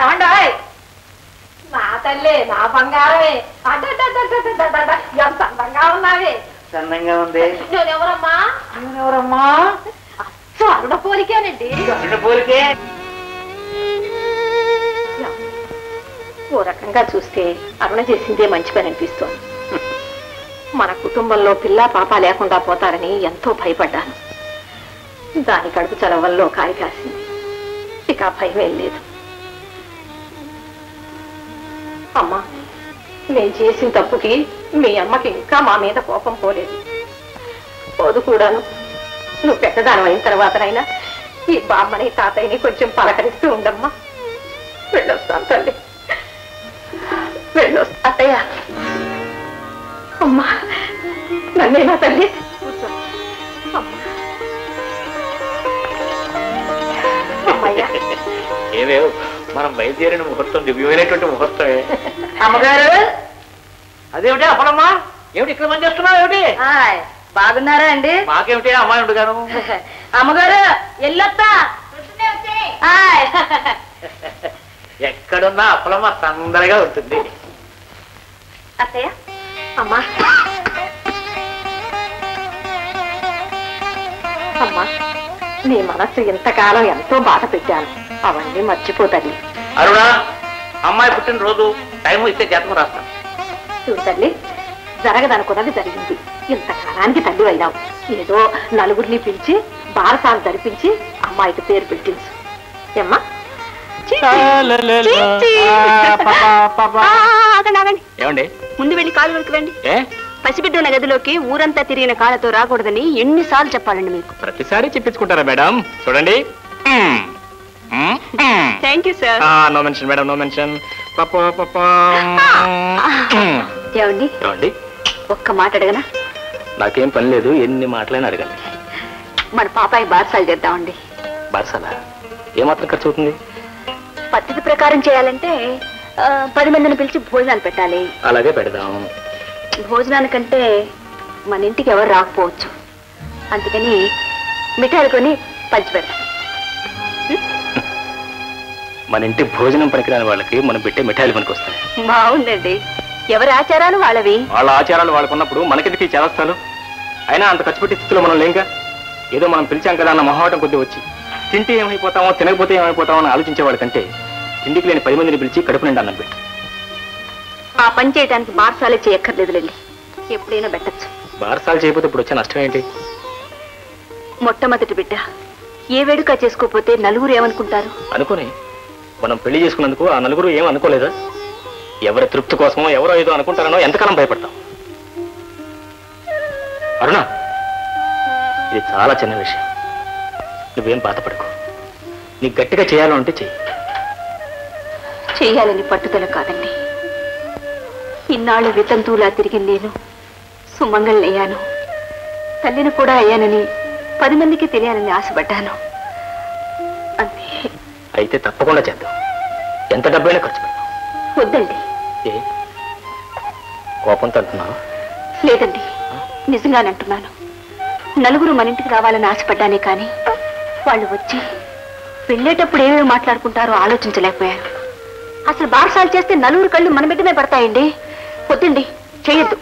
ఏమండాయ్ నా తల్లి నా బంగారమే ఎంత అందంగా ఉన్నావే. అందంగా ఉంది. నేనెవరమ్మా? నేనెవరమ్మా? అరుణ పోలికేనండి. అరుణ పోలికే. ఓ రకంగా చూస్తే అరుణ చేసిందే మంచి పని అనిపిస్తోంది. మన కుటుంబంలో పిల్ల పాప లేకుండా పోతారని ఎంతో భయపడ్డాను. దాని కడుపు చలవల్లో కాయ కాసింది. ఇక భయం లేదు. అమ్మా, నేను చేసిన తప్పుకి మీ అమ్మకి ఇంకా మా మీద కోపం పోలేదు. పోదు కూడాను. నువ్వు పెద్దదానం అయిన తర్వాతనైనా ఈ బామ్మని తాతయ్యని కొంచెం పలకరిస్తూ ఉండమ్మా. వెళ్ళొస్తాను తల్లి, వెళ్ళొస్తా. అత్తయ్య, అమ్మా నన్నేనా తల్లి? అమ్మయ్యా, ఏమేవు మనం బయలుదేరిన ముహూర్తం దివ్యమైనటువంటి ముహూర్తమే. అమ్మగారు, అదేమిటి అప్పుడమ్మా? ఏమిటి ఇక్కడ పని చేస్తున్నావు? ఏమిటి బాగున్నారా అండి? మాకేమిటి అమ్మాయి ఉండుగాను. అమ్మగారు ఎల్లొత్తా. ఎక్కడున్నా అప్పులమ్మ తొందరగా ఉంటుంది. అత్తయ్య, అమ్మా అమ్మా, నీ మనస్సు ఇంతకాలం ఎంతో బాధ పెట్టాను. అవన్నీ మర్చిపోతండి. అరుణ, అమ్మాయి పుట్టినరోజు టైం ఇస్తే జాతకం రాస్తాను. చూడు తల్లి, జరగదనుకున్నది జరిగింది. ఇంతకాలానికి తల్లి అయినావు. ఏదో నలుగురిని పిలిచి బారసాలు జరిపించి అమ్మాయికి పేరు పెట్టించు. ఏమ్మా? ఏమండి? ముందు వెళ్ళి కాలు వెనుకరండి. పసిబిడ్డ ఉన్న గదిలోకి ఊరంతా తిరిగిన కాళ్ళతో రాకూడదని ఎన్నిసార్లు చెప్పాలండి మీకు? ప్రతిసారి చెప్పించుకుంటారా మేడం? చూడండి. Thank you sir. No mention madam, no mention. ఏమండి, ఏమండి? ఒక్క మాట అడగనా? నాకేం పని లేదు, ఎన్ని మాటలైనా అడగండి. మన పాపాయి బారసాలు చేద్దామండి. బారసాలా? ఏమాత్రం ఖర్చు అవుతుంది? పద్ధతి ప్రకారం చేయాలంటే 10 మందిని పిలిచి భోజనాలు పెట్టాలి. అలాగే పెడదాం. భోజనానికంటే మన ఇంటికి ఎవరు రాకపోవచ్చు. అందుకని మిఠాయిలు కొని పంచి పెడతాం. మన ఇంటి భోజనం పనికిరాని వాళ్ళకి మనం పెట్టే మిఠాయిలు పనికి వస్తాయి. బాగుందండి. ఎవరి ఆచారాలు వాళ్ళవి. వాళ్ళ ఆచారాలు వాళ్ళకున్నప్పుడు మనకెందుకు చేస్తాలు? అయినా అంత ఖర్చు పెట్టే స్థితిలో మనం లేంగా. ఏదో మనం పిలిచాం కదా అన్న మొహమాటం కొద్ది వచ్చి తింటే ఏమైపోతామో తినకపోతే ఏమైపోతామో అని ఆలోచించేవాడి కంటే తిండికి లేని 10 మందిని పిలిచి కడుపు నిండా అన్నం పెట్టి ఆ పని చేయడానికి బారసాలే చేయక్కర్లేదులేండి, ఎప్పుడైనా పెట్టచ్చు. బారసాలు చేయకపోతే ఇప్పుడు వచ్చే నష్టం ఏంటి? మొట్టమొదటి బిడ్డ ఏ వేడుక చేసుకోకపోతే నలుగురు ఏమనుకుంటారు అనుకుని మనం పెళ్లి చేసుకున్నందుకు ఆ నలుగురు ఏం అనుకోలేదా? ఎవరి తృప్తి కోసమో ఎవరో ఏదో అనుకుంటారనో ఎంతకాలం భయపడతాం? అరుణ, ఇది చాలా చిన్న విషయం. నువ్వేం బాధపడకు. నీకు గట్టిగా చేయాలంటే చెయ్యి. చెయ్యాలని పట్టుదల కాదండి. ఇన్నాళ్ళు వితంతువులా తిరిగి నేను సుమంగళయ్యాను, తల్లిని కూడా అయ్యానని 10 మందికి తెలియాలని ఆశపడ్డాను. అంతే. అయితే తప్పకుండా చేద్దాం. ఎంత డబ్బైనా ఖర్చు పెడతాం. వద్దండి. ఏ కోపంతో అంటున్నావు? లేదండి, నిజంగానే అంటున్నాను. నలుగురు మన ఇంటికి రావాలని ఆశపడ్డానే కానీ వాళ్ళు వచ్చి వెళ్ళేటప్పుడు ఏమేమి మాట్లాడుకుంటారో ఆలోచించలేకపోయాను. అసలు బారసాలు చేస్తే నలుగురు కళ్ళు మన బిడ్డమే పడతాయండి. వద్దండి, చేయొద్దు.